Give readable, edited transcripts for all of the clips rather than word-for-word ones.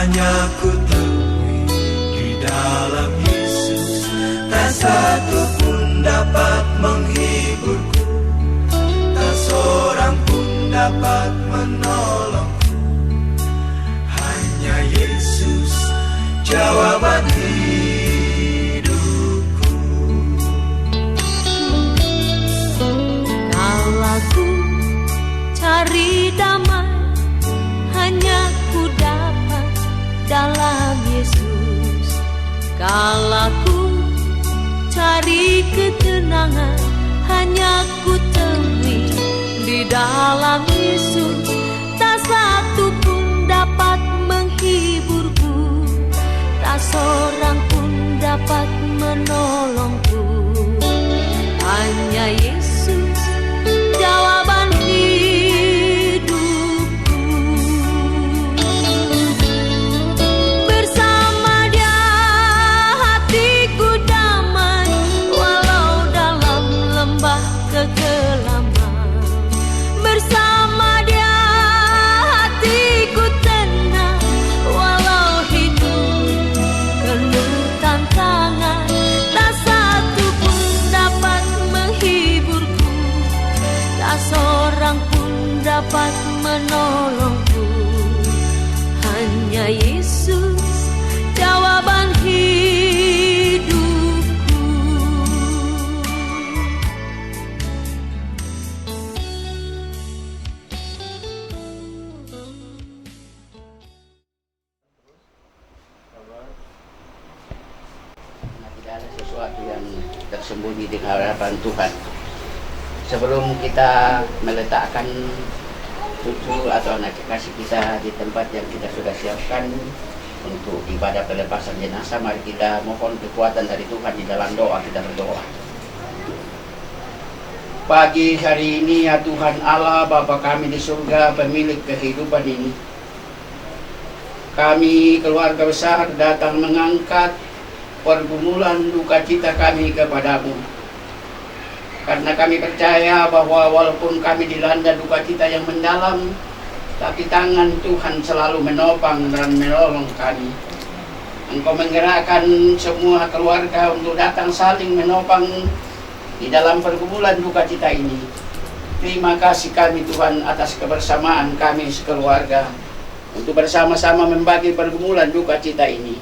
hanya ku temui di dalam Yesus. Tak satu pun dapat menghiburku, tak seorang pun dapat menolongku. Hanya Yesus jawaban hidupku. Kalau ku cari damai, hanya ku dapat dalam Yesus. Kalau ku cari ketenangan, hanya ku temui di dalam Yesus. Tak satu pun dapat menghiburku, tak seorang pun dapat menolongku. Hanya Yesus jawaban hidupku. Bersama Dia hatiku damai, walau dalam lembah kegelapan. Bersama Dia hatiku tenang, walau hidup penuh tantangan. Tak satu pun dapat menghiburku, tak seorang pun dapat menolongku. Hanya Yesus jawaban hidupku. Tidak ada sesuatu yang tersembunyi di hadapan Tuhan. Sebelum kita meletakkan cucu atau anak kekasih kita di tempat yang kita sudah siapkan untuk ibadah pelepasan jenazah, mari kita mohon kekuatan dari Tuhan di dalam doa. Kita berdoa. Pagi hari ini ya Tuhan Allah, Bapa kami di surga, pemilik kehidupan ini, kami keluarga besar datang mengangkat pergumulan duka cita kami kepadamu. Karena kami percaya bahwa walaupun kami dilanda duka cita yang mendalam, tapi tangan Tuhan selalu menopang dan menolong kami. Engkau menggerakkan semua keluarga untuk datang saling menopang di dalam pergumulan duka cita ini. Terima kasih kami Tuhan atas kebersamaan kami sekeluarga untuk bersama-sama membagi pergumulan duka cita ini.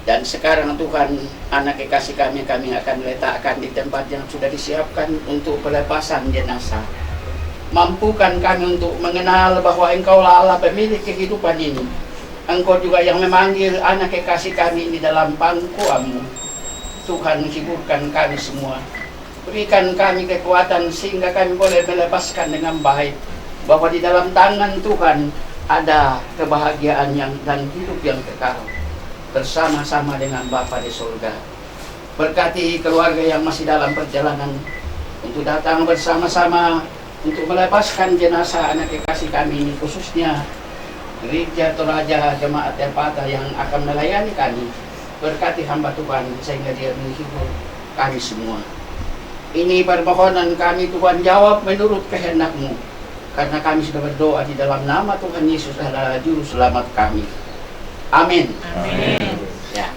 Dan sekarang Tuhan, anak kekasih kami akan letakkan di tempat yang sudah disiapkan untuk pelepasan jenazah. Mampukan kami untuk mengenal bahwa Engkaulah Allah pemilik kehidupan ini. Engkau juga yang memanggil anak kekasih kami ini dalam pangkuan-Mu. Tuhan, hiburkan kami semua. Berikan kami kekuatan sehingga kami boleh melepaskan dengan baik. Bahwa di dalam tangan Tuhan ada kebahagiaan dan hidup yang kekal. Bersama-sama dengan Bapa di surga. Berkati keluarga yang masih dalam perjalanan untuk datang bersama-sama untuk melepaskan jenazah anak kekasih kami ini, khususnya Gereja Toraja Jemaat Terpata yang akan melayani kami. Berkati hamba Tuhan sehingga dia menghibur kami semua. Ini permohonan kami Tuhan, jawab menurut kehendak-Mu, karena kami sudah berdoa di dalam nama Tuhan Yesus adalah Juru Selamat kami. Amin. Amin. Ya.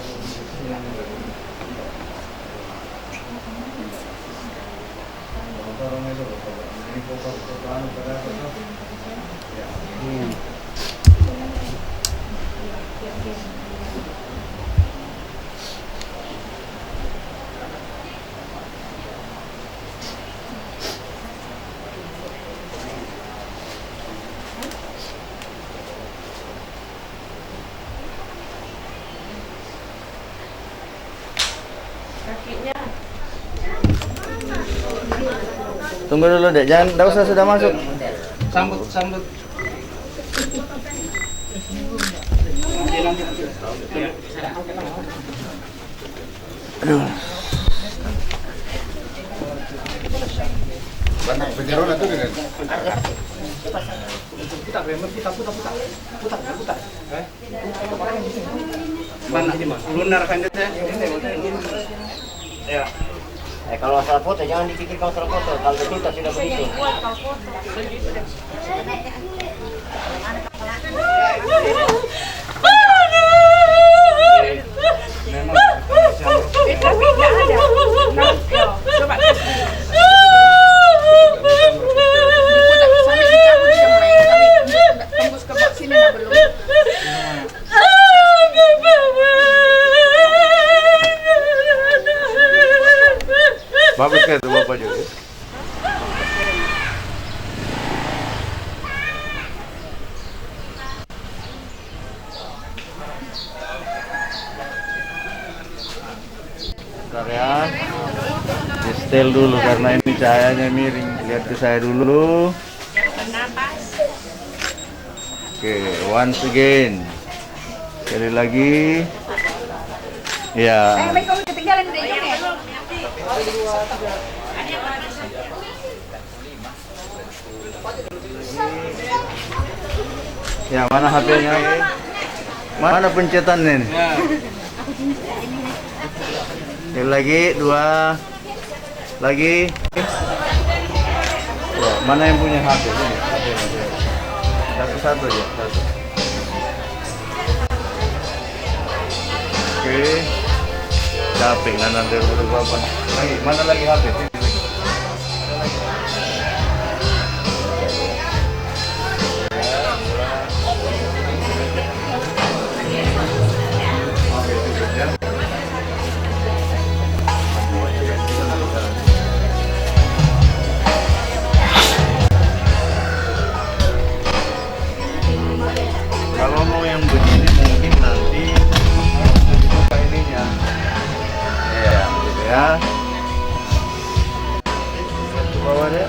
Tunggu dulu dek, jangan, enggak usah sudah masuk. Sambut. Aduh. Banyak penyeron itu dengan putar. Mana? Lunar kan itu ya. Kalau masalah foto jangan dipikirkan masalah foto. Kalau betul tak sudah begitu. Tapi nggak ada. Nah, yo, coba tes dulu. Udah sampai di kamu tidak main, tapi tembus ke bawah sini nggak belum. Bagus kan tuh Bapak juga? Bentar ya. Di setel dulu karena ini cahayanya miring. Lihat ke saya dulu. Oke, once again. Sekali lagi. Ya. Kamu ketinggalan di ujungnya. Ya, mana HP-nya? Mana pencetannya nih? Sekali lagi, 2. Lagi. Ya, mana yang punya HP? Ini, HP-nya. Satu-satu ya, satu. Oke. Capek lah nanti berapa? Lagi, mana lagi HP? Sini lagi. Oke, cukup ya. Kalau mau yang begini mungkin nanti dibuka ininya. Ya, gitu ya. Ke bawah deh.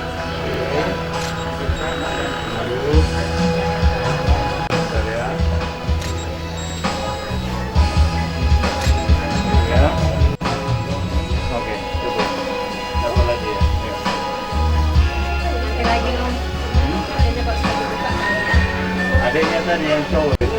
Aduh. Bentar ya. Ya. Oke, cukup. Apa lagi ya? Ya. Adiknya tadi yang cowok itu.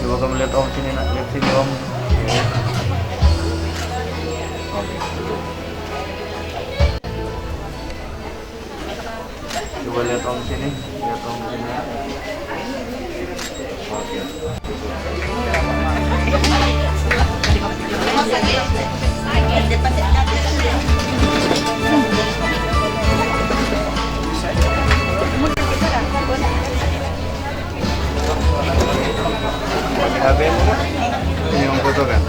Coba kamu lihat Om sini nak, lihat sini Om. Oke, cukup. Coba lihat Om sini, lihat Om sini ya. Oke, pakai HP mu kan? Ini yang foto kan?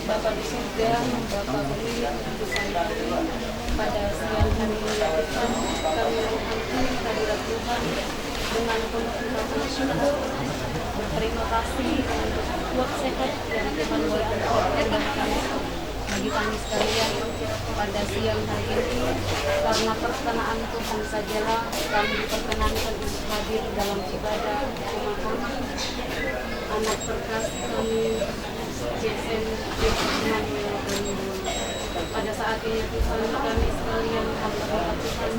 Bapa di surga, Bapa beri pada siang hari ini Tuhan, kami menghadiri hadirat Tuhan dengan penuh syukur. Terima kasih untuk buat sehat yang Tuhan berikan kepada kami. bagi kami sekalian pada siang hari ini. Karena perkenaan Tuhan sajalah kami diperkenankan untuk hadir dalam ibadah pemakaman anak terkasih kami Jason Emmanuel Daniel. Pada saat ini Tuhan, kami sekalian hamba Tuhan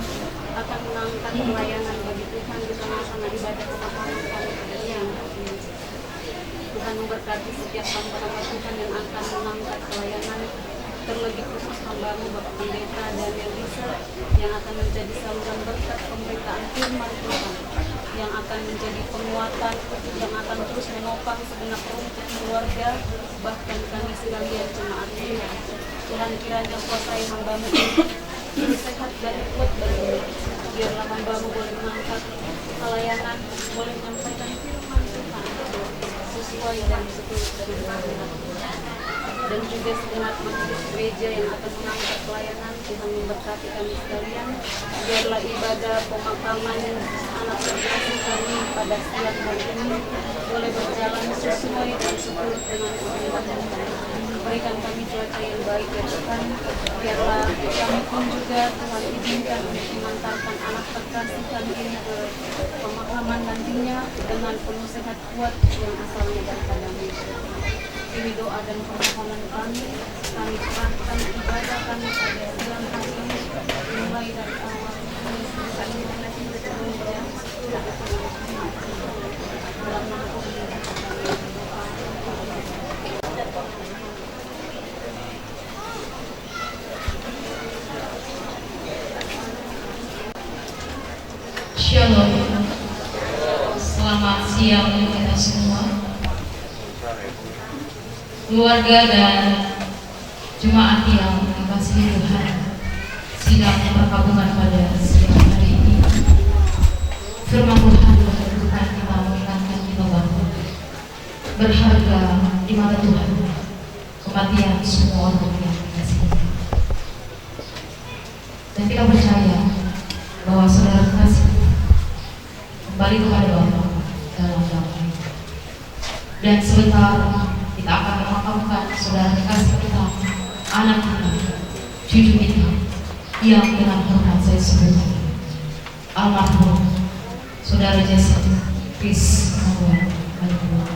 akan mengangkat pelayanan bagi Tuhan di tengah-tengah ibadah pemakaman kami pada siang hari ini. Tuhan memberkati setiap hamba-hamba Tuhan yang akan mengangkat pelayanan, terlebih khusus hamba-Mu Bapak Pendeta Daniel Lisa yang akan menjadi saluran berkat pemberitaan firman Tuhan, yang akan menjadi penguatan, yang akan terus menopang segenap rumput keluarga, bahkan kami sekalian jemaat ini. Tuhan kiranya kuasai hamba-Mu ini sehat dan kuat bagi biarlah hamba-Mu boleh mengangkat pelayanan, boleh menyampaikan firman Tuhan sesuai dan seturut dengan firman Tuhan. Dan juga segenap majelis gereja yang akan mengangkat pelayanan, Tuhan memberkati kami sekalian. Biarlah ibadah pemakaman anak terkasih kami pada siang hari ini boleh berjalan sesuai dan seturut dengan kehendak Tuhan. Berikan kami cuaca yang baik ya Tuhan. Biarlah kami pun juga Tuhan izinkan untuk mengantarkan anak terkasih kami ini ke pemakaman nantinya dengan penuh sehat kuat yang asalnya daripada-Mu. Ini doa dan permohonan kami serahkan ibadah kami pada siang hari ini, mulai dari awal kami menanti bekerja dalam nama Tuhan. Shalom, selamat siang untuk kita semua, keluarga dan jemaat yang dikasihi Tuhan. Sidang perkabungan pada siang hari ini, firman Tuhan menunjukkan kita, mengingatkan kita bahwa berharga di mata Tuhan kematian semua orang yang dikasihi. Dan kita percaya bahwa saudara kasih kembali kepada Bapa dalam damai. Dan sebentar kita akan memakamkan saudara kasih kita, anak kita, cucu kita, yang dengan hormat saya sebut almarhum saudara Jason Chris Emmanuel Daniel.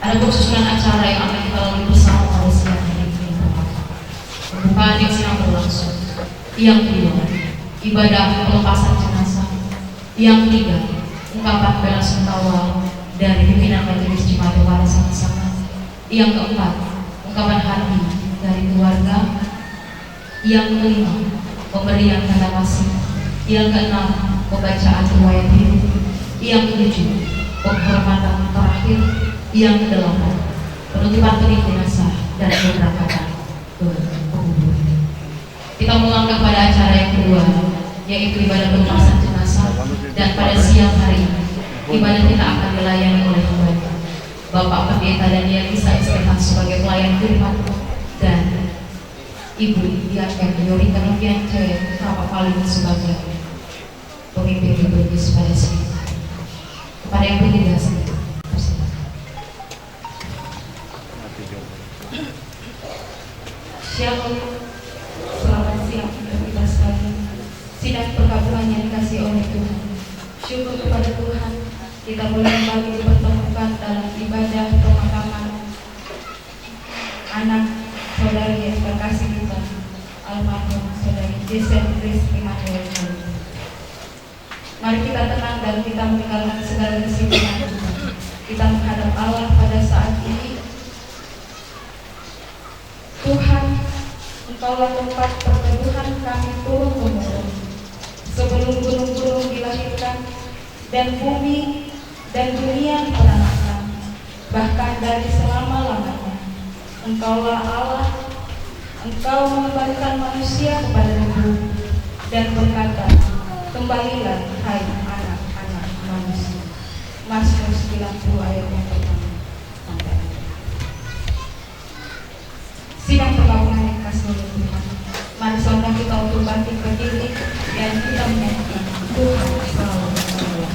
Ada kesusunan acara yang akan kita lalui bersama pada siang hari ini. Pembukaan yang sedang berlangsung. Yang kedua, ibadah pelepasan jenazah. Yang ketiga, ungkapan bela sungkawa dari pimpinan majelis jemaat pada sama-sama. Yang keempat, ungkapan hati dari keluarga. Yang kelima, pemberian tanda kasih. Yang keenam, pembacaan riwayat hidup. Yang ketujuh, penghormatan terakhir. Yang kedelapan, penutupan benih jenazah dan pemberangkatan ke kubur. Kita melangkah pada acara yang kedua, yaitu ibadah pelepasan jenazah. Dan pada siang hari ini, ibadah kita akan dilayani oleh Bapak Pendeta Daniel Lisa SPH sebagai pelayan firman dan Ibu Diaken Yorika Novian C. Bapak Paling sebagai pemimpin liturgis pada siang hari. Kepada yang bertiga, Shalom, selamat siang untuk kita sekalian. Sidang perkabungan yang dikasih oleh Tuhan. Syukur kepada Tuhan, kita boleh kembali dipertemukan dalam ibadah pemakaman anak saudari yang terkasih kita, almarhum saudari Jason Chris Emmanuel. Mari kita tenang dan kita meninggalkan segala kesibukan kita menghadap Allah pada saat ini. Tuhan, Engkaulah tempat perteduhan kami turun-temurun. Sebelum gunung-gunung dilahirkan dan bumi dan dunia diperanakan, bahkan dari selama-lamanya, Engkaulah Allah. Engkau mengembalikan manusia kepada debu dan berkata, kembalilah hai anak-anak manusia. Mazmur 90 ayat yang pertama sampai akhir. Sidang perkabungan yang kasih oleh Tuhan. Mari saudara kita untuk bangkit berdiri dan kita menyanyikan Tuhan selalu menolong.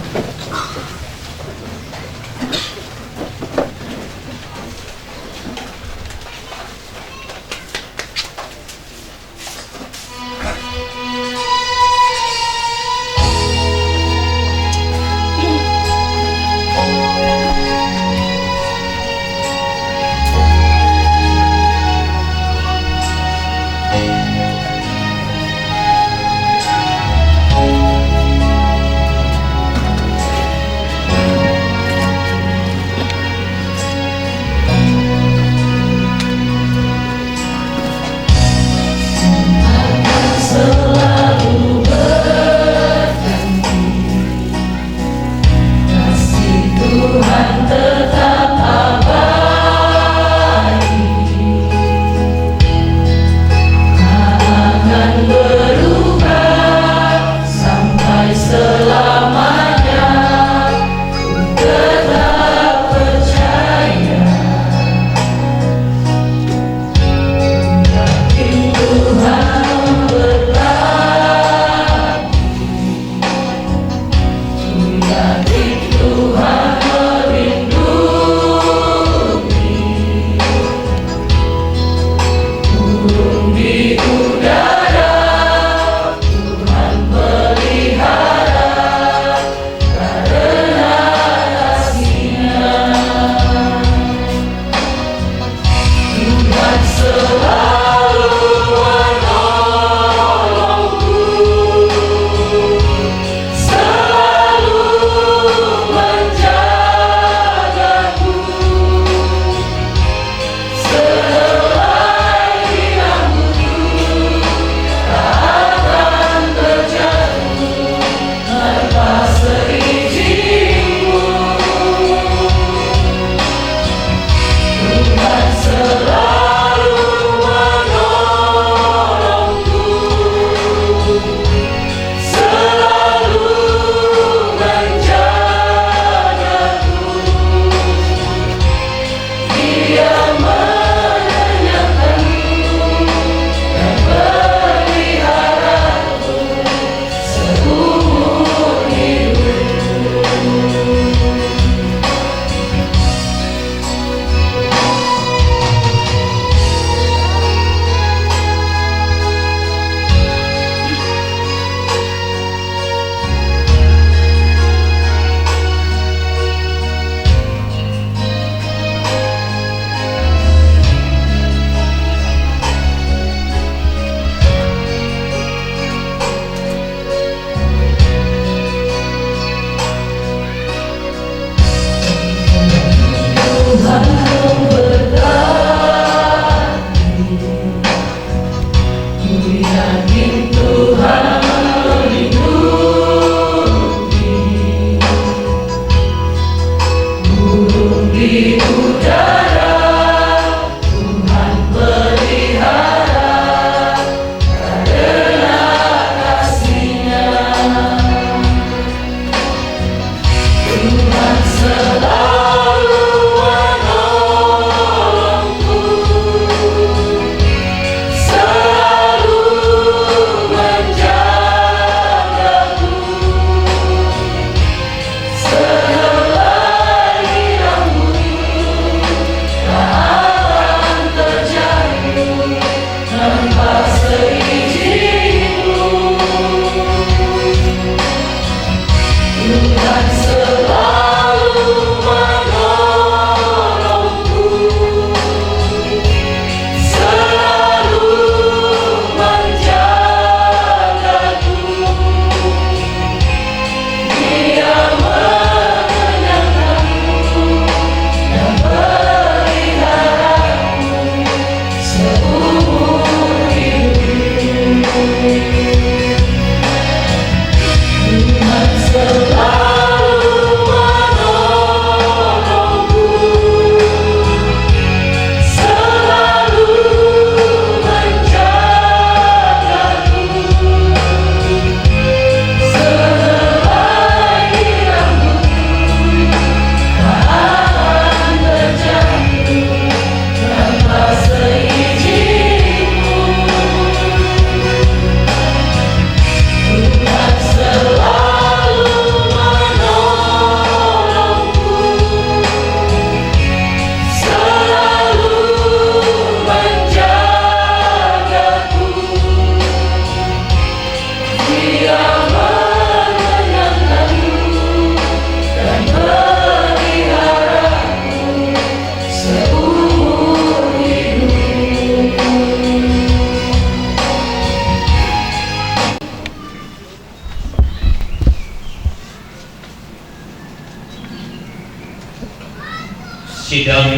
Sidang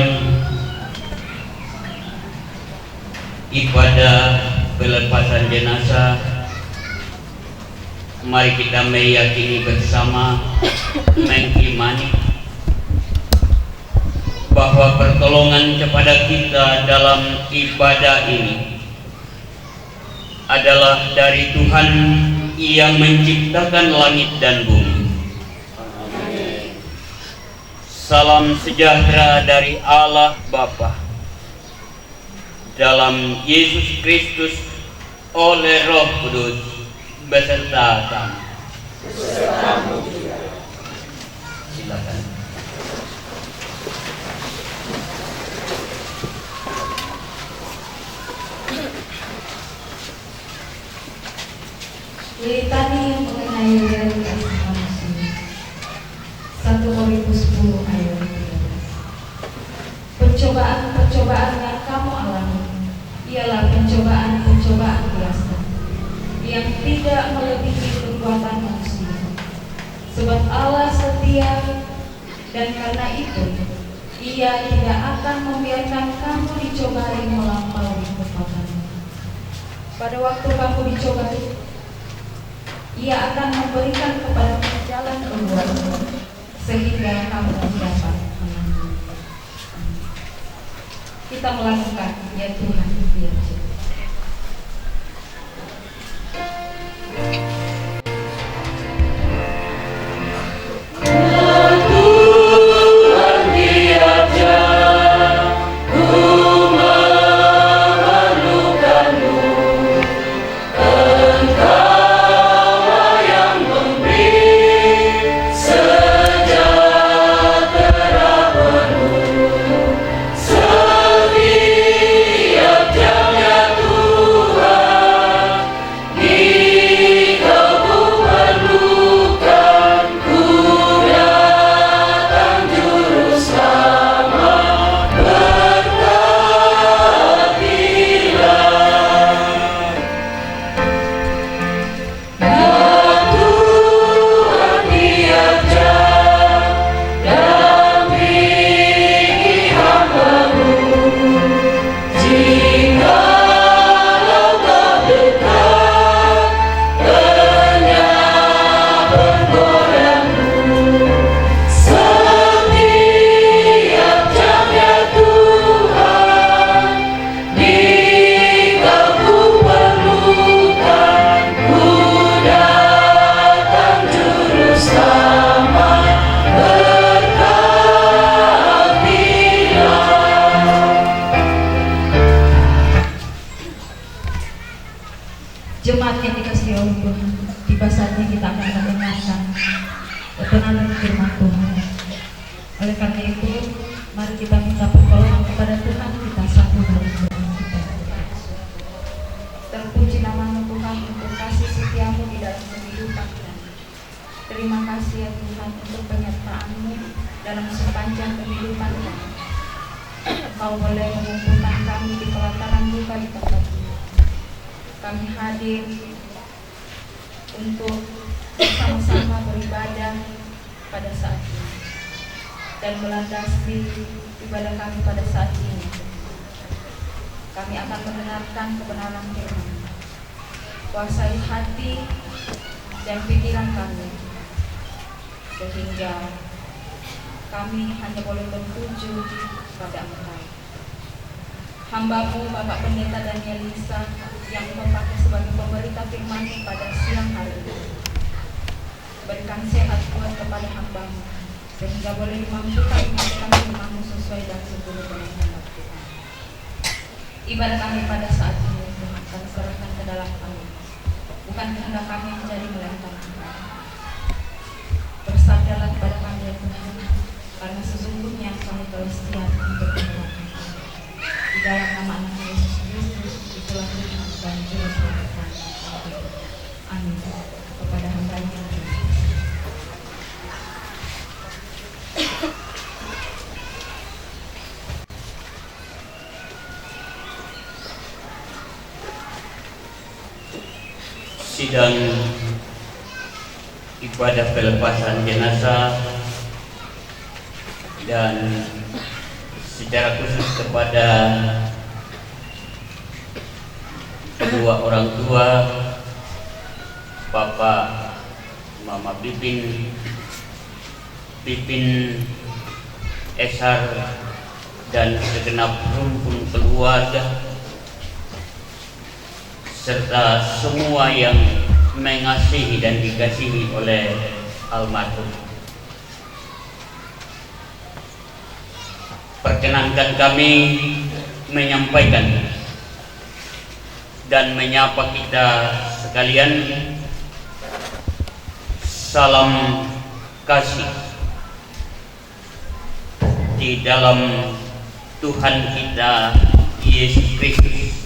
ibadah pelepasan jenazah, mari kita meyakini bersama, mengimani bahwa pertolongan kepada kita dalam ibadah ini adalah dari Tuhan yang menciptakan langit dan bumi. Salam sejahtera dari Allah Bapa dalam Yesus Kristus oleh Roh Kudus beserta kami. Silakan. Litani yang mengenai realitas manusia 1 Korintus 10 ayat 13. Pencobaan yang kamu alami ialah pencobaan biasa yang tidak melebihi kekuatan manusia. Sebab Allah setia, dan karena itu Ia tidak akan membiarkan kamu dicobai melampaui kekuatanmu. Pada waktu kamu dicobai, Ia akan memberikan kepada jalan keluar sehingga kamu dapat menang. Kita melakukan, ya Tuhan, biar Setiap kebenaran firman Tuhan. Oleh karena itu, mari kita minta pertolongan kepada Tuhan kita satu dari doa kita. Terpuji nama-Mu Tuhan untuk kasih setiamu di dalam kehidupan kami. Terima kasih ya Tuhan untuk penyertaan-Mu dalam sepanjang kehidupan kami. Kau boleh mengumpulkan kami di pelataran duka di tempat ini. Kami hadir untuk bersama-sama beribadah pada saat ini dan melandasi ibadah kami pada saat ini. Kami akan mendengarkan kebenaran firman. Kuasai hati dan pikiran kami sehingga kami hanya boleh bertuju pada Engkau. Hamba-Mu Bapak Pendeta Daniel Lisa yang Engkau pakai sebagai pemberita firman-Mu pada siang hari ini. Berikan sehat kuat kepada hamba-Mu sehingga boleh dimampukan menyampaikan firman-Mu sesuai dan seturut dengan kehendak Tuhan. Ibadah kami pada saat ini Tuhan kami serahkan ke dalam kami. Bukan kehendak kami menjadi melainkan Engkau. Bersadarlah kepada kami ya Tuhan, karena sesungguhnya kami telah siap untuk menerima. Di dalam nama anak Yesus Kristus, itulah Tuhan dan Juru Selamat kami. Amin. Kepada hamba-Nya sidang ibadah pelepasan jenazah dan secara khusus kepada kedua orang tua Bapak Mama Pipin Eshar dan segenap rumpun keluarga serta semua yang mengasihi dan dikasihi oleh almarhum. Perkenankan kami menyampaikan dan menyapa kita sekalian salam kasih di dalam Tuhan kita Yesus Kristus.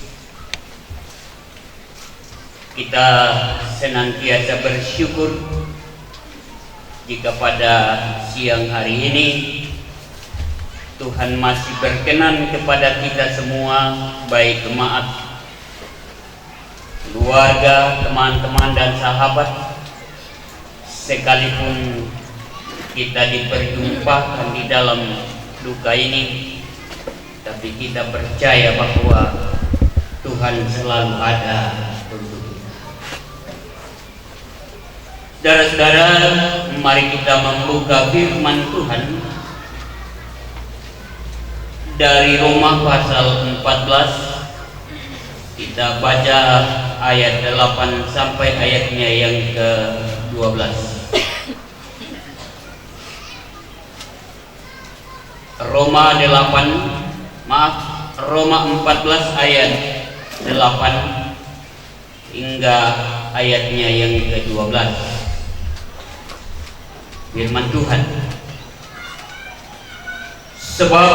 Kita senantiasa bersyukur jika pada siang hari ini Tuhan masih berkenan kepada kita semua, baik jemaat, keluarga, teman-teman dan sahabat, sekalipun kita diperjumpakan di dalam duka ini, tapi kita percaya bahwa Tuhan selalu ada untuk kita. Saudara-saudara, mari kita membuka firman Tuhan dari Roma pasal 14. Kita baca ayat 8 sampai ayatnya yang ke-12. Roma 14 ayat 8 hingga ayatnya yang ke-12. Firman Tuhan, sebab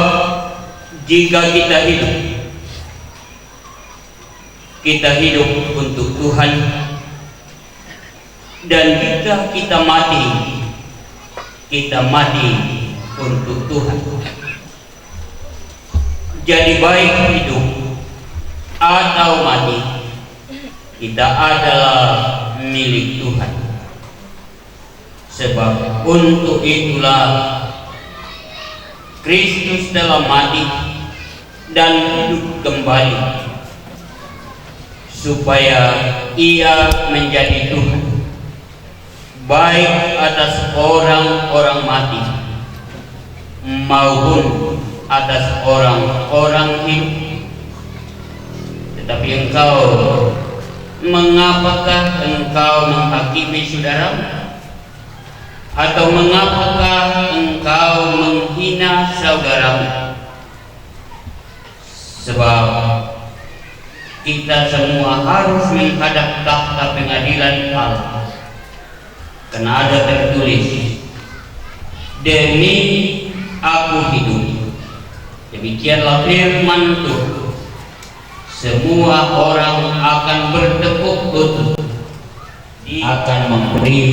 jika kita hidup untuk Tuhan, dan jika kita mati untuk Tuhan. Jadi baik hidup atau mati, kita adalah milik Tuhan. Sebab untuk itulah Kristus telah mati dan hidup kembali, supaya Ia menjadi Tuhan, baik atas orang-orang mati maupun atas orang-orang hidup. Tetapi mengapakah engkau menghakimi saudaramu? Atau mengapakah engkau menghina saudaramu? Sebab kita semua harus menghadap tahta pengadilan Allah. Karena ada tertulis, demi aku hidup. Demikianlah firman Tuhan. Semua orang akan bertepuk lutut, akan memberi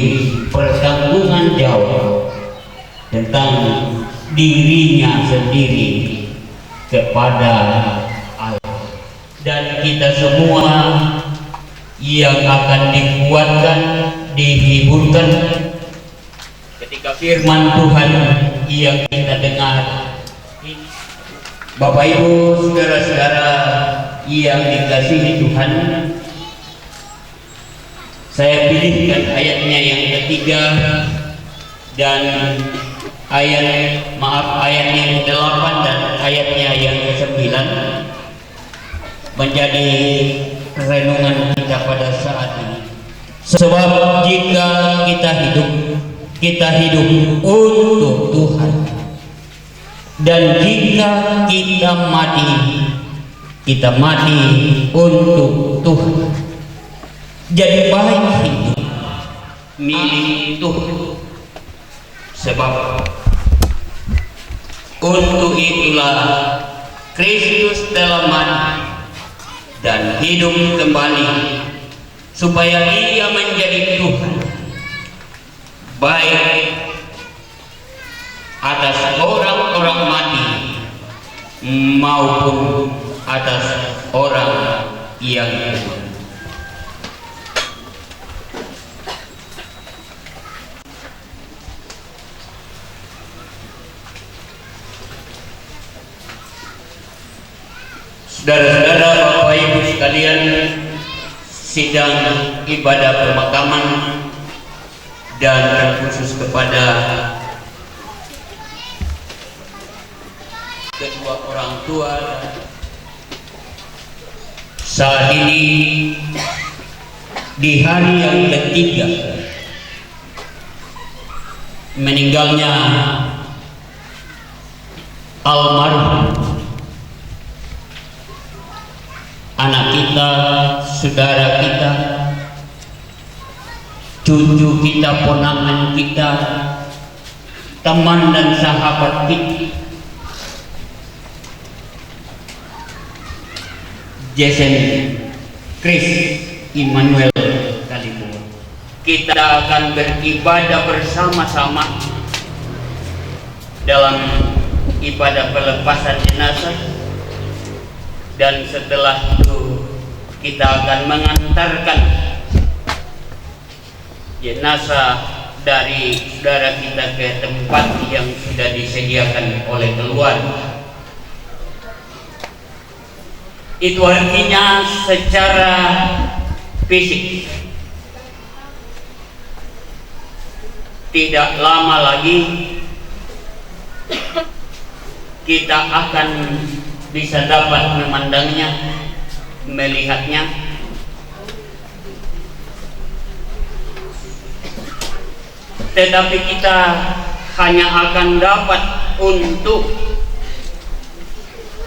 pertanggungan jawab tentang dirinya sendiri kepada Allah. Dan kita semua yang akan dikuatkan, dihiburkan ketika firman Tuhan yang kita dengar. Bapak Ibu, saudara-saudara yang dikasihi Tuhan, saya pilihkan ayatnya yang ketiga dan ayat yang ke-8 dan ayatnya yang ke-9 menjadi renungan kita pada saat ini. Sebab jika kita hidup untuk Tuhan, dan jika kita mati untuk Tuhan. Jadi baik hidup milik Tuhan. Sebab untuk itulah Kristus telah mati dan hidup kembali, supaya Ia menjadi Tuhan, baik atas orang-orang mati maupun atas orang yang hidup. Saudara-saudara, Bapak Ibu sekalian, sidang ibadah pemakaman dan terkhusus kepada kedua orang tua saat ini di hari yang ketiga meninggalnya almarhum anak kita, saudara kita, cucu kita, ponakan kita, teman dan sahabat kita, Jason Chris Immanuel Kalibu. Kita akan beribadah bersama-sama dalam ibadah pelepasan jenazah, dan setelah itu kita akan mengantarkan jenazah dari saudara kita ke tempat yang sudah disediakan oleh keluarga. Itu artinya secara fisik tidak lama lagi kita akan bisa dapat memandangnya, melihatnya. Tetapi kita hanya akan dapat untuk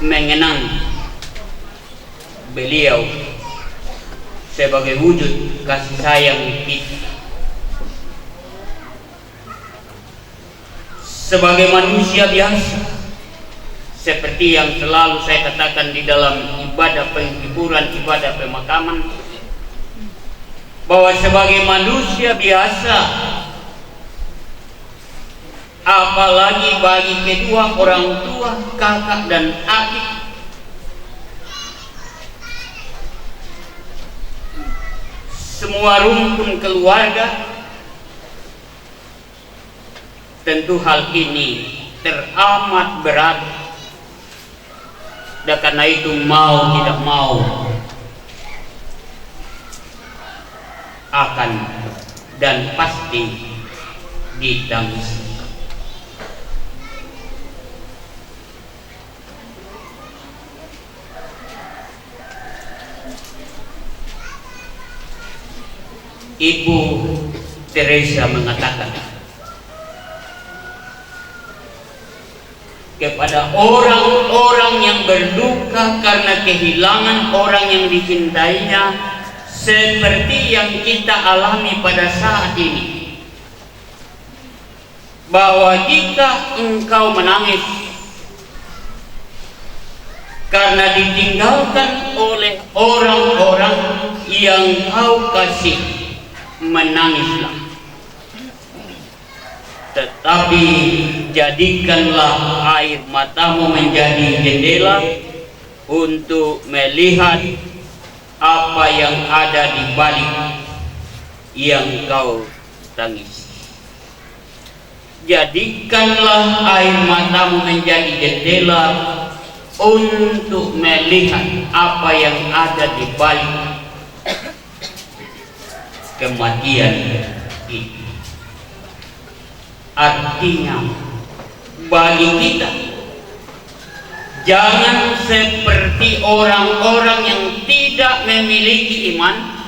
mengenang beliau sebagai wujud kasih sayang kita. Sebagai manusia biasa, seperti yang selalu saya katakan di dalam ibadah penghiburan, ibadah pemakaman, bahwa sebagai manusia biasa, apalagi bagi kedua orang tua, kakak dan adik, semua rumpun keluarga, tentu hal ini teramat berat. Dan karena itu mau tidak mau akan dan pasti ditangis. Ibu Teresa mengatakan kepada orang-orang yang berduka karena kehilangan orang yang dicintainya, seperti yang kita alami pada saat ini, bahwa jika engkau menangis karena ditinggalkan oleh orang-orang yang kau kasih, menangislah. Tetapi jadikanlah air matamu menjadi jendela untuk melihat apa yang ada di balik yang kau tangisi. Jadikanlah air matamu menjadi jendela untuk melihat apa yang ada di balik kematian itu. Artinya bagi kita, jangan seperti orang-orang yang tidak memiliki iman,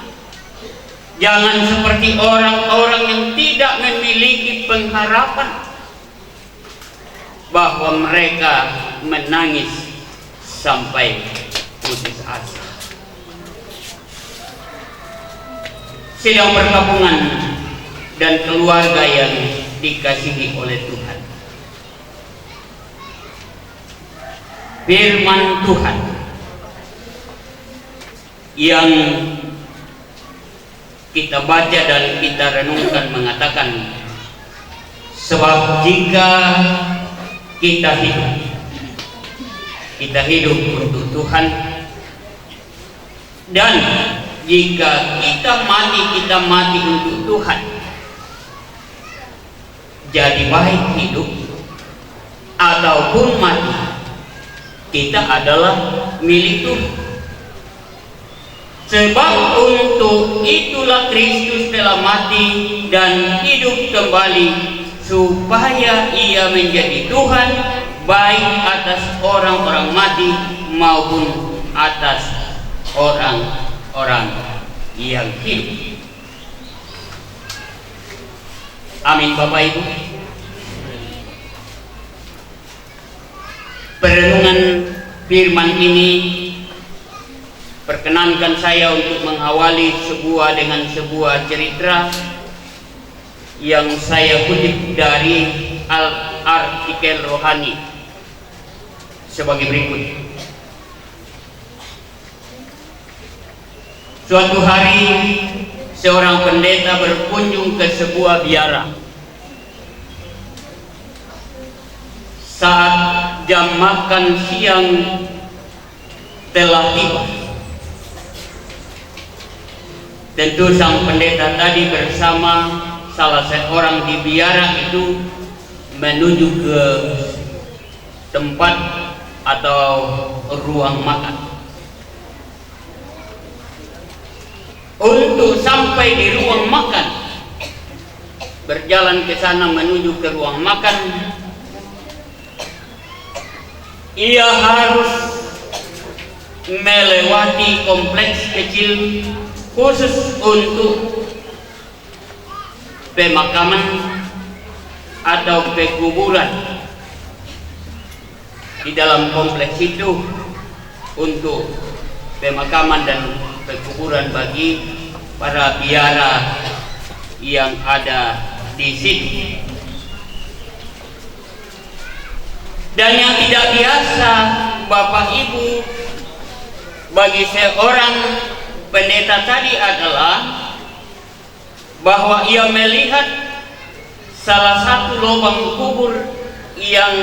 jangan seperti orang-orang yang tidak memiliki pengharapan, bahwa mereka menangis sampai putus asa. Sidang perkampungan dan keluarga yang dikasihi oleh Tuhan, firman Tuhan yang kita baca dan kita renungkan mengatakan, sebab jika kita hidup untuk Tuhan, dan jika kita mati untuk Tuhan. Jadi baik hidup ataupun mati, kita adalah milik Tuhan. Sebab untuk itulah Kristus telah mati dan hidup kembali, supaya ia menjadi Tuhan baik atas orang-orang mati maupun atas orang-orang yang hidup. Amin Bapak Ibu. Perenungan firman ini perkenankan saya untuk mengawali dengan sebuah cerita yang saya kutip dari artikel rohani sebagai berikut. Suatu hari seorang pendeta berkunjung ke sebuah biara. Saat jam makan siang telah tiba, tentu sang pendeta tadi bersama salah seorang di biara itu menuju ke tempat atau ruang makan. Untuk sampai di ruang makan, berjalan ke sana menuju ke ruang makan, ia harus melewati kompleks kecil khusus untuk pemakaman atau pekuburan. Di dalam kompleks itu untuk pemakaman dan pekuburan bagi para biara yang ada di sini. Dan yang tidak biasa Bapak Ibu bagi seorang pendeta tadi adalah bahwa ia melihat salah satu lubang kubur yang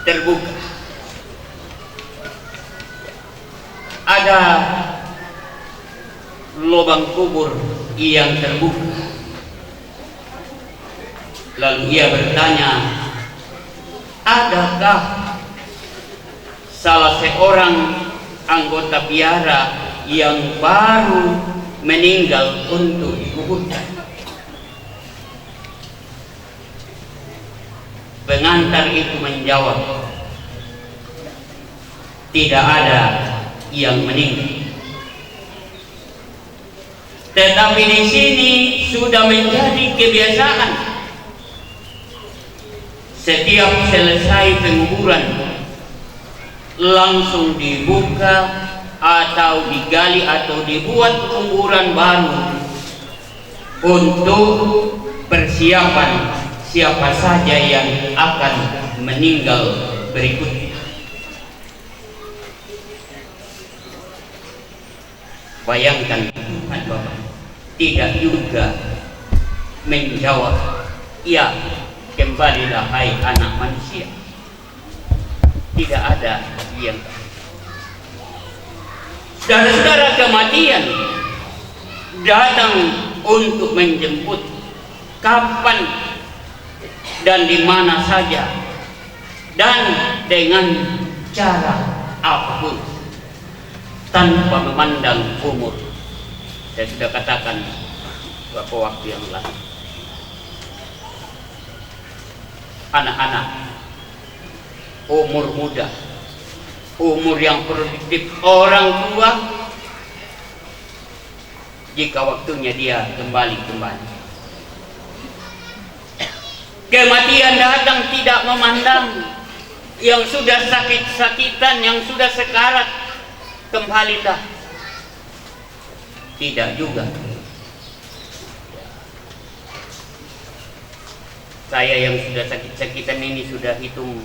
terbuka. Ada lubang kubur yang terbuka. Lalu ia bertanya, adakah salah seorang anggota biara yang baru meninggal untuk dikuburkan? Pengantar itu menjawab, tidak ada yang meninggal. Tetapi di sini sudah menjadi kebiasaan, setiap selesai penguburan langsung dibuka atau digali atau dibuat kuburan baru untuk persiapan siapa saja yang akan meninggal berikutnya. Bayangkan Tuhan Bapa tidak juga menjawab, ya kembalilah hai anak manusia. Tidak ada yang. Saudara-saudara, kematian datang untuk menjemput kapan dan di mana saja dan dengan cara apapun tanpa memandang umur. Saya sudah katakan beberapa waktu yang lalu, anak-anak, umur muda, umur yang produktif, orang tua, jika waktunya dia kembali. Kematian datang tidak memandang yang sudah sakit-sakitan, yang sudah sekarat, kembalilah. Tidak juga. Saya yang sudah sakit-sakitan ini sudah hitung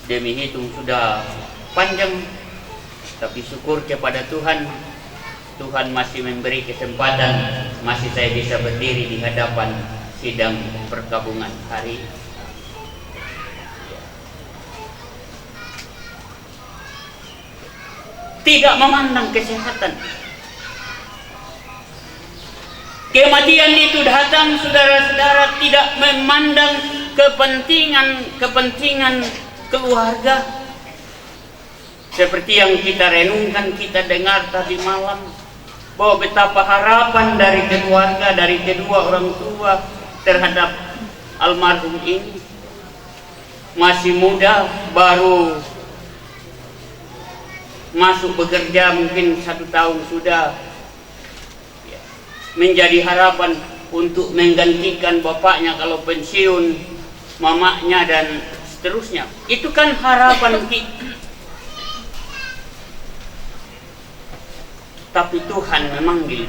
demi hitung sudah panjang, tapi syukur kepada Tuhan, Tuhan masih memberi kesempatan, masih saya bisa berdiri di hadapan sidang perkabungan hari ini. Tidak memandang kesehatan. Kematian itu datang, saudara-saudara, tidak memandang kepentingan keluarga. Seperti yang kita renungkan, kita dengar tadi malam, bahwa betapa harapan dari keluarga, dari kedua orang tua terhadap almarhum ini. Masih muda, baru masuk bekerja mungkin 1 tahun sudah, menjadi harapan untuk menggantikan bapaknya kalau pensiun, mamanya dan seterusnya. Itu kan harapan kita. Tapi Tuhan memanggil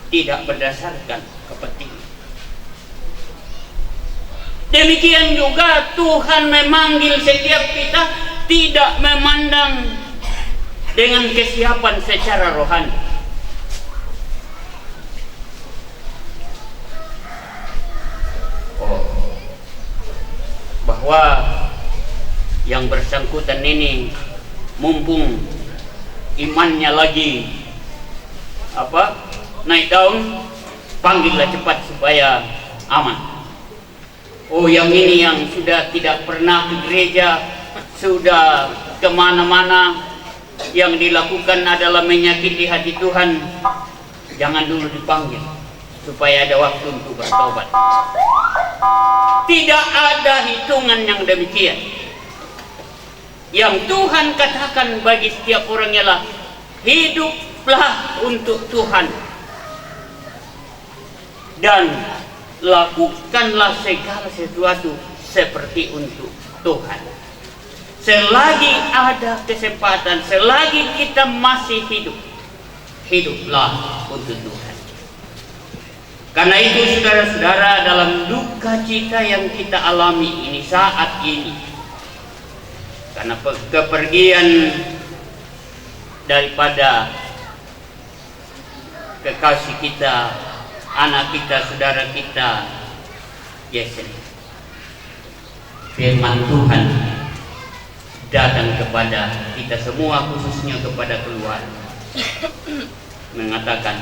tidak berdasarkan kepentingan. Demikian juga Tuhan memanggil setiap kita tidak memandang dengan kesiapan secara rohani. Bahwa yang bersangkutan ini mumpung imannya lagi naik daun, panggillah cepat supaya aman. Oh, yang ini yang sudah tidak pernah ke gereja, sudah kemana-mana, yang dilakukan adalah menyakiti hati Tuhan, jangan dulu dipanggil supaya ada waktu untuk bertobat. Tidak ada hitungan yang demikian. Yang Tuhan katakan bagi setiap orang ialah hiduplah untuk Tuhan dan lakukanlah segala sesuatu seperti untuk Tuhan. Selagi ada kesempatan, selagi kita masih hidup, hiduplah untuk Tuhan. Karena itu saudara-saudara, dalam duka cita yang kita alami ini saat ini, karena kepergian daripada kekasih kita, anak kita, saudara kita, Yesus, firman Tuhan datang kepada kita semua, khususnya kepada keluarga, mengatakan,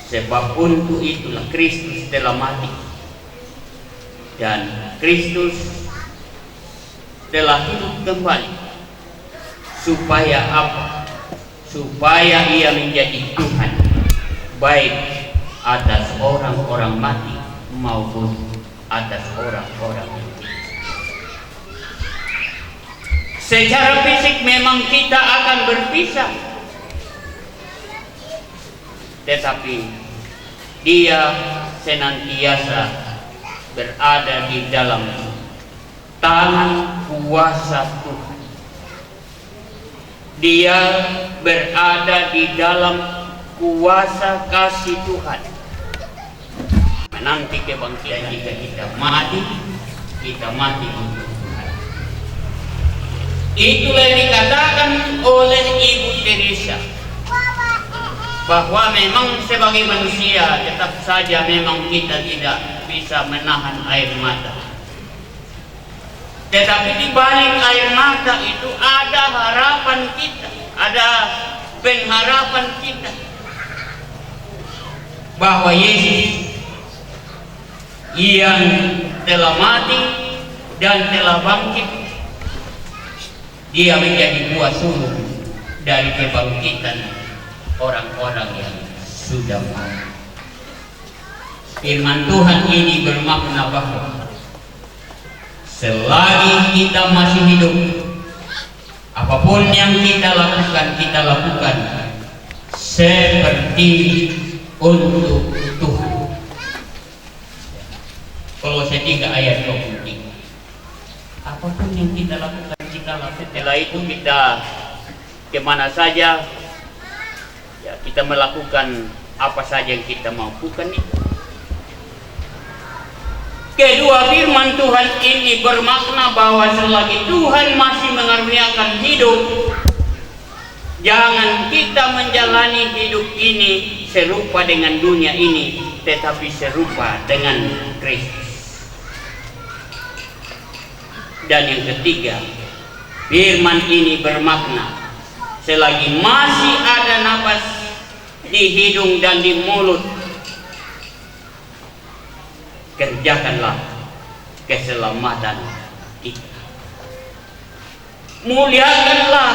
sebab untuk itulah Kristus telah mati dan Kristus telah hidup kembali. Supaya apa? Supaya ia menjadi Tuhan, baik atas orang-orang mati maupun atas orang-orang hidup. Secara fisik memang kita akan berpisah, tetapi dia senantiasa berada di dalam tangan kuasa Tuhan. Dia berada di dalam kuasa kasih Tuhan. nanti kebangkitan jika kita mati untuk Tuhan. Itulah yang dikatakan oleh Ibu Teresa, bahwa memang sebagai manusia tetap saja memang kita tidak bisa menahan air mata. Tetapi di balik air mata itu ada harapan kita, ada pengharapan kita, bahwa Yesus yang telah mati dan telah bangkit, dia menjadi buah sulung dari kebangkitan orang-orang yang sudah mati. Firman Tuhan ini bermakna bahwa selagi kita masih hidup, apapun yang kita lakukan seperti untuk Tuhan. Kolose 3 ayat 23. Apapun yang kita lakukan, setelah itu kita kemana saja, ya kita melakukan apa saja yang kita mau, bukan itu. Kedua, firman Tuhan ini bermakna bahwa selagi Tuhan masih mengaruniakan hidup, jangan kita menjalani hidup ini serupa dengan dunia ini, tetapi serupa dengan Kristus. Dan yang ketiga, firman ini bermakna selagi masih ada napas di hidung dan di mulut, kerjakanlah keselamatan kita. Muliakanlah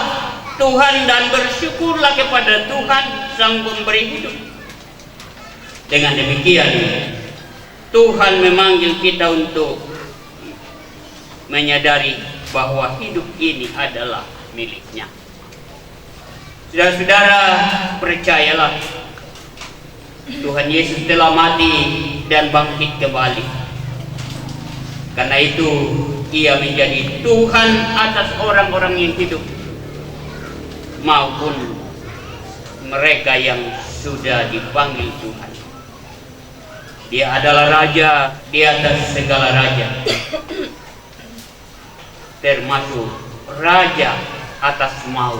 Tuhan dan bersyukurlah kepada Tuhan Sang Pemberi hidup. Dengan demikian, Tuhan memanggil kita untuk menyadari bahwa hidup ini adalah miliknya. Saudara-saudara, percayalah, Tuhan Yesus telah mati dan bangkit kembali. Karena itu Ia menjadi Tuhan atas orang-orang yang hidup maupun mereka yang sudah dipanggil Tuhan. Dia adalah Raja di atas segala raja, termasuk Raja atas maut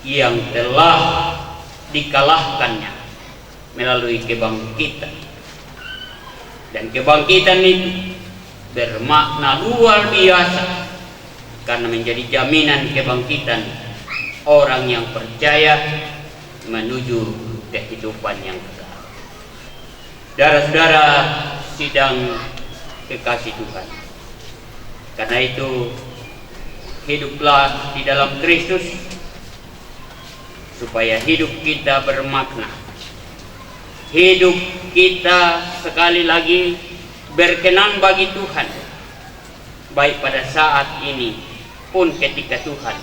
yang telah dikalahkannya melalui kebangkitan. Dan kebangkitan itu bermakna luar biasa karena menjadi jaminan kebangkitan orang yang percaya menuju kehidupan yang kekal. Saudara-saudara sidang kekasih Tuhan, karena itu hiduplah di dalam Kristus supaya hidup kita bermakna. Hidup kita sekali lagi berkenan bagi Tuhan, baik pada saat ini pun ketika Tuhan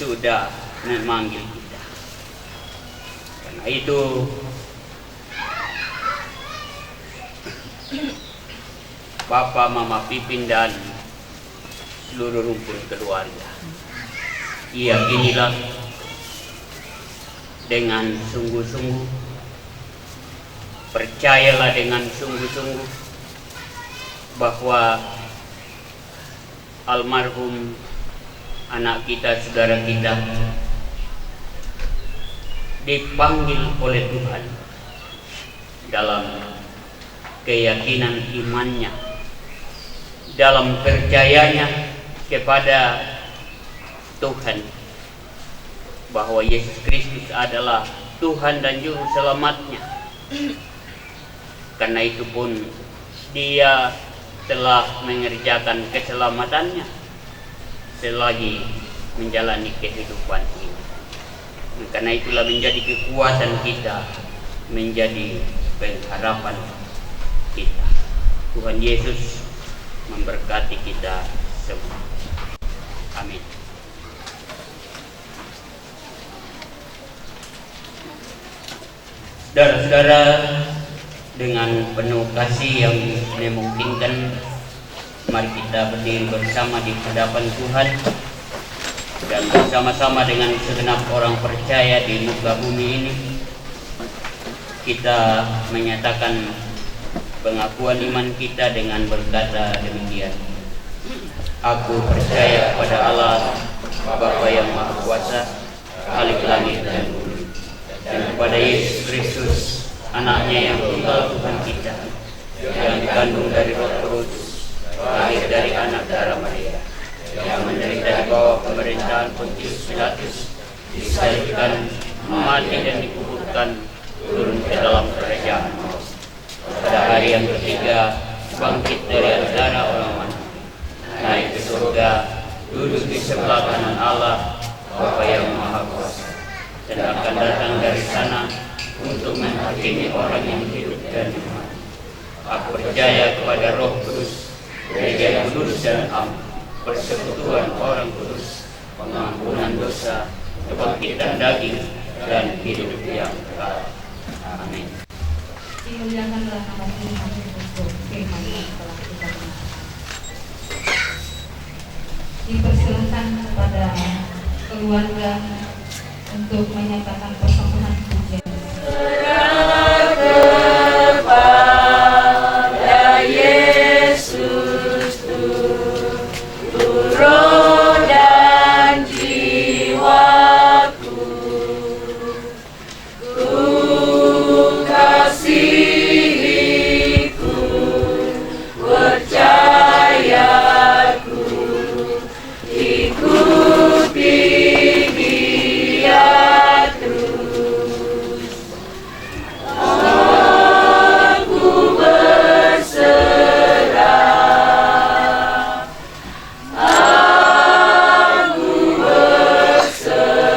sudah memanggil kita. Karena itu Bapak, Mama Pipin dan seluruh rumpun keluarga, yakinilah dengan sungguh-sungguh, percayalah dengan sungguh-sungguh bahwa almarhum anak kita, saudara kita, dipanggil oleh Tuhan dalam keyakinan imannya, dalam percayanya kepada Tuhan, bahwa Yesus Kristus adalah Tuhan dan Juru Selamatnya. Karena itu pun Dia telah mengerjakan keselamatannya selagi menjalani kehidupan ini. Karena itulah menjadi kekuatan kita, menjadi pengharapan kita. Tuhan Yesus memberkati kita semua. Amin. Saudara-saudara, dengan penuh kasih yang memungkinkan, mari kita berdiri bersama di hadapan Tuhan dan bersama-sama dengan segenap orang percaya di muka bumi ini kita menyatakan pengakuan iman kita dengan berkata demikian. Aku percaya kepada Allah, Bapa yang Maha Kuasa, Khalik langit dan bumi, dan kepada Yesus Kristus, anaknya yang tunggal Tuhan kita, yang dikandung dari Roh Kudus, lahir dari anak darah Maria, yang menderita di bawah pemerintahan Pontius Pilatus, disalibkan, mati dan dikuburkan, turun ke dalam kerajaan maut. Pada hari yang ketiga, bangkit dari antara orang mati, naik ke surga, duduk di sebelah kanan Allah, Bapa yang Maha Kuasa, dan akan datang dari sana untuk menghakimi orang yang hidup dan mati. Aku percaya kepada Roh Kudus, gereja yang kudus dan am, persekutuan orang kudus, pengampunan dosa, kebangkitan daging, dan hidup yang kekal. Amin. Dimuliakanlah nama Tuhan untuk firman yang telah kita dengar. Dipersilahkan kepada keluarga untuk menyatakan persembahan pujian. Kepada Yesus roh dan jiwaku, ku kasihiku, percayaku, ikuti dia terus. Aku berserah, aku berserah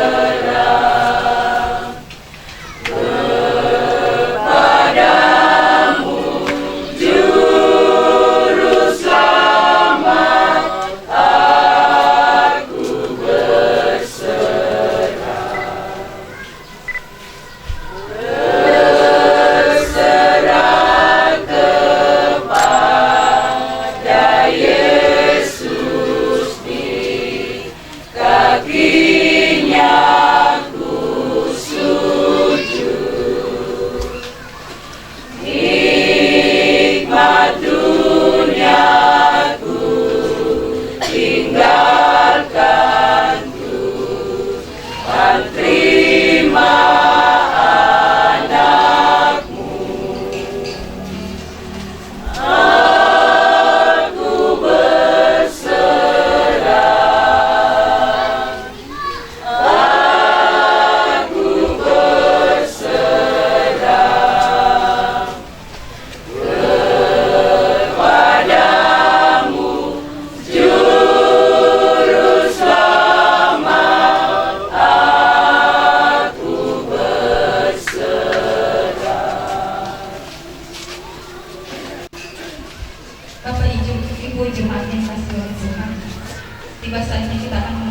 kepadamu, Juru Selamat. Aku berserah, berserah kepada Yesus, di kakinya ku sujud. Nikmat duniaku tinggalkanku, dan terima anakmu. Aku berserah, aku berserah kepadamu, Juru Selamat. Aku berserah. Bapak Ibu Jemaat yang kasih oleh Tuhan, tiba saatnya kita akan